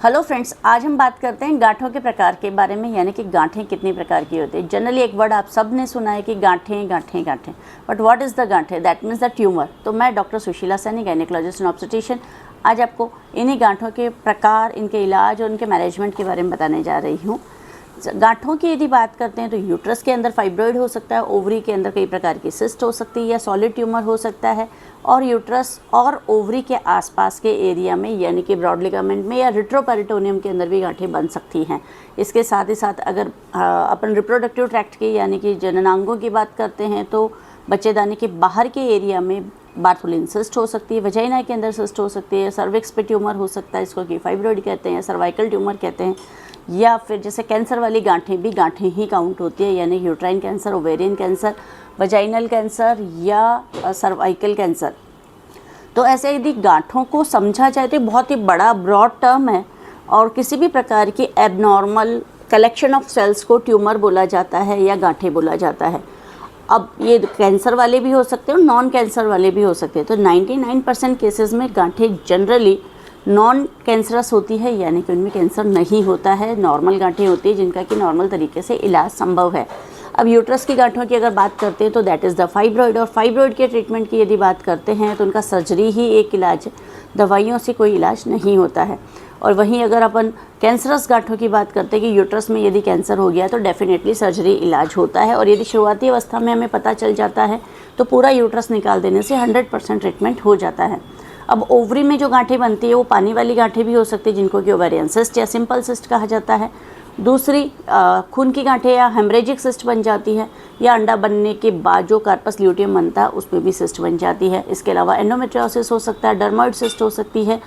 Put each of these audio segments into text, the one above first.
Hello friends, आज हम बात करते हैं गांठों के प्रकार के बारे में, यानी कि गांठें कितनी प्रकार की होती है। जनरली एक वर्ड आप सब ने सुना है कि गांठें गांठें गांठें, बट व्हाट इज़ द गांठें? That means the tumour. तो मैं doctor Sushila Saini, gynaecologist and obstetrician, आज आपको इन्हीं गांठों के प्रकार, इनके इलाज और उनके मैनेजमेंट के बारे में बताने जा रही हूँ। गांठों की यदि बात करते हैं तो यूट्रस के अंदर फाइब्रॉइड हो सकता है, ओवरी के अंदर कई प्रकार की सिस्ट हो सकती है या सॉलिड ट्यूमर हो सकता है, और यूट्रस और ओवरी के आसपास के एरिया में यानी कि ब्रॉड लिगामेंट में या रिट्रोपेरिटोनियम के अंदर भी गांठें बन सकती हैं। इसके साथ ही साथ अगर अपन रिप्रोडक्टिव ट्रैक्ट की यानी कि जननांगों की बात करते हैं तो बच्चेदानी के बाहर के एरिया में बार्थोलिन सिस्ट हो सकती है, वजाइना के अंदर सिस्ट हो सकती है, सर्विक्स पे ट्यूमर हो सकता है, इसको कि फाइब्रॉइड कहते हैं, सर्वाइकल ट्यूमर कहते हैं, या फिर जैसे कैंसर वाली गांठें भी गांठें ही काउंट होती है, यानी uterine cancer, ovarian cancer, vaginal cancer या सर्वाइकल कैंसर। तो ऐसे यदि गांठों को समझा जाए तो बहुत ही बड़ा ब्रॉड टर्म है, और किसी भी प्रकार की एबनॉर्मल कलेक्शन ऑफ सेल्स को ट्यूमर बोला जाता है या गांठें बोला जाता है। अब ये कैंसर वाले भी हो सकते हैं और नॉन कैंसर वाले भी हो सकते हैं। तो 99% केसेस में गांठें जनरली नॉन कैंसरस होती है, यानी कि उनमें कैंसर नहीं होता है, नॉर्मल गांठें होती है जिनका कि नॉर्मल तरीके से इलाज संभव है। अब यूट्रस की गांठों की अगर बात करते हैं तो दैट इज़ द फाइब्रॉइड, और फाइब्रॉइड के ट्रीटमेंट की यदि बात करते हैं तो उनका सर्जरी ही एक इलाज है, दवाइयों से कोई इलाज नहीं होता है। और वहीं अगर अपन कैंसरस गांठों की बात करते हैं कि यूट्रस में यदि कैंसर हो गया तो डेफिनेटली सर्जरी इलाज होता है, और यदि शुरुआती अवस्था में हमें पता चल जाता है तो पूरा यूट्रस निकाल देने से 100% ट्रीटमेंट हो जाता है। अब ओवरी में जो गांठें बनती है वो पानी वाली गांठें भी हो सकती है जिनको कि ओवेरियन सिस्ट या सिंपल सिस्ट कहा जाता है। दूसरी खून की गांठें या हेमरेजिक सिस्ट बन जाती है, या अंडा बनने के बाद जो कार्पस ल्यूटियम बनता है उसमें भी सिस्ट बन जाती है। इसके अलावा एंडोमेट्रियोसिस हो सकता है, डर्मोइड सिस्ट हो सकती है,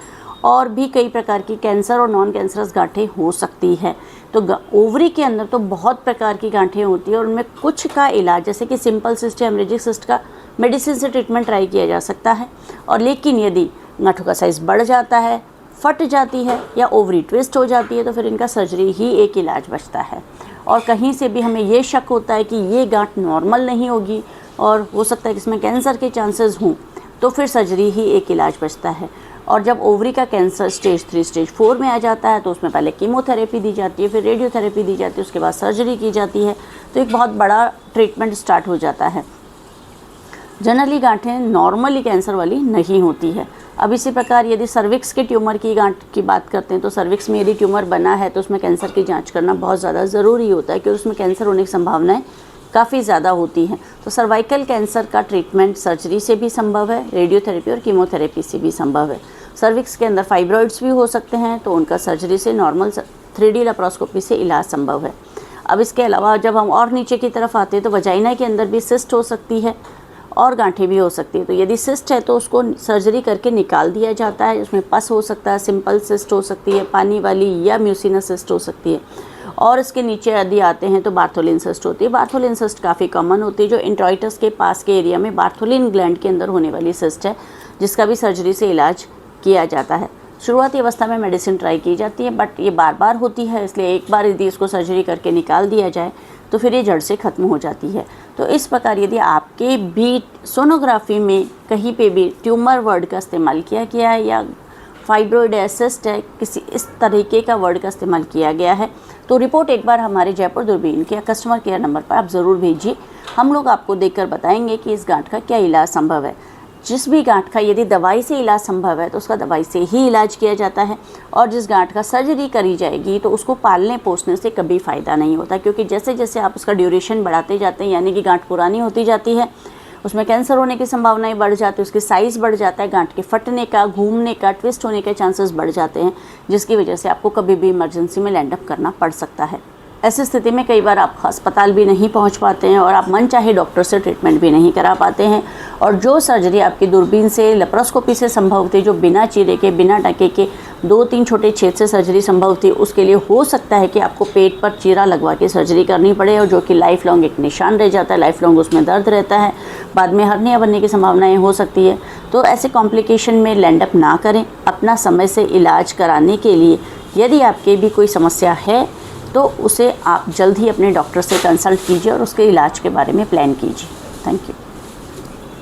और भी कई प्रकार की कैंसर और नॉन कैंसरस गांठें हो सकती है। तो ओवरी के अंदर तो बहुत प्रकार की गांठें होती है, और उनमें कुछ का इलाज जैसे कि सिंपल सिस्ट या हेमरेजिक सिस्ट का मेडिसिन से ट्रीटमेंट ट्राई किया जा सकता है। और लेकिन यदि गांठों का साइज़ बढ़ जाता है, फट जाती है या ओवरी ट्विस्ट हो जाती है तो फिर इनका सर्जरी ही एक इलाज बचता है। और कहीं से भी हमें ये शक होता है कि ये गांठ नॉर्मल नहीं होगी और हो सकता है कि इसमें कैंसर के चांसेस हों, तो फिर सर्जरी ही एक इलाज बचता है। और जब ओवरी का कैंसर स्टेज 3 स्टेज 4 में आ जाता है तो उसमें पहले कीमोथेरेपी दी जाती है, फिर रेडियोथेरेपी दी जाती है, उसके बाद सर्जरी की जाती है, तो एक बहुत बड़ा ट्रीटमेंट स्टार्ट हो जाता है। जनरली गांठें नॉर्मली कैंसर वाली नहीं होती है। अब इसी प्रकार यदि सर्विक्स के ट्यूमर की गांठ की बात करते हैं तो सर्विक्स में यदि ट्यूमर बना है तो उसमें कैंसर की जांच करना बहुत ज़्यादा ज़रूरी होता है, क्योंकि उसमें कैंसर होने की संभावनाएं काफ़ी ज़्यादा होती हैं। तो सर्वाइकल कैंसर का ट्रीटमेंट सर्जरी से भी संभव है, रेडियोथेरेपी और कीमोथेरेपी से भी संभव है। सर्विक्स के अंदर फाइब्रॉइड्स भी हो सकते हैं तो उनका सर्जरी से, नॉर्मल 3D लेप्रोस्कोपी से इलाज संभव है। अब इसके अलावा जब हम और नीचे की तरफ आते हैं तो वजाइना के अंदर भी सिस्ट हो सकती है और गांठें भी हो सकती है। तो यदि सिस्ट है तो उसको सर्जरी करके निकाल दिया जाता है। उसमें पस हो सकता है, सिंपल सिस्ट हो सकती है, पानी वाली या म्यूसिनस सिस्ट हो सकती है। और इसके नीचे यदि आते हैं तो बार्थोलिन सिस्ट होती है। बार्थोलिन सिस्ट काफ़ी कॉमन होती है, जो इंट्राइटस के पास के एरिया में बार्थोलिन ग्लैंड के अंदर होने वाली सिस्ट है, जिसका भी सर्जरी से इलाज किया जाता है। शुरुआती अवस्था में मेडिसिन ट्राई की जाती है, बट ये बार बार होती है, इसलिए एक बार यदि इसको सर्जरी करके निकाल दिया जाए तो फिर ये जड़ से ख़त्म हो जाती है। तो इस प्रकार यदि आपके भी सोनोग्राफी में कहीं पे भी ट्यूमर वर्ड का इस्तेमाल किया गया है या फाइब्रॉइड है, सिस्ट है, किसी इस तरीके का वर्ड का इस्तेमाल किया गया है, तो रिपोर्ट एक बार हमारे जयपुर दूरबीन के कस्टमर केयर नंबर पर आप ज़रूर भेजिए। हम लोग आपको देखकर बताएंगे कि इस गांठ का क्या इलाज संभव है। जिस भी गांठ का यदि दवाई से इलाज संभव है तो उसका दवाई से ही इलाज किया जाता है, और जिस गांठ का सर्जरी करी जाएगी तो उसको पालने पोसने से कभी फ़ायदा नहीं होता, क्योंकि जैसे जैसे आप उसका ड्यूरेशन बढ़ाते जाते हैं, यानी कि गांठ पुरानी होती जाती है, उसमें कैंसर होने की संभावनाएं बढ़ जाती है, उसकी साइज़ बढ़ जाता है, गांठ के फटने का, घूमने का, ट्विस्ट होने के चांसेस बढ़ जाते हैं, जिसकी वजह से आपको कभी भी इमरजेंसी में लैंड अप करना पड़ सकता है। ऐसी स्थिति में कई बार आप अस्पताल भी नहीं पहुंच पाते हैं और आप मनचाहे डॉक्टर से ट्रीटमेंट भी नहीं करा पाते हैं, और जो सर्जरी आपकी दूरबीन से, लेप्रोस्कोपी से संभव थी, जो बिना चीरे के, बिना टके के 2-3 छोटे छेद से सर्जरी संभव थी, उसके लिए हो सकता है कि आपको पेट पर चीरा लगवा के सर्जरी करनी पड़े, और जो कि लाइफ लॉन्ग एक निशान रह जाता है, लाइफ लॉन्ग उसमें दर्द रहता है, बाद में हर्निया बनने की संभावनाएं हो सकती है। तो ऐसे कॉम्प्लिकेशन में लैंड अप ना करें। अपना समय से इलाज कराने के लिए यदि आपके भी कोई समस्या है तो उसे आप जल्द ही अपने डॉक्टर से कंसल्ट कीजिए और उसके इलाज के बारे में प्लान कीजिए। Thank you.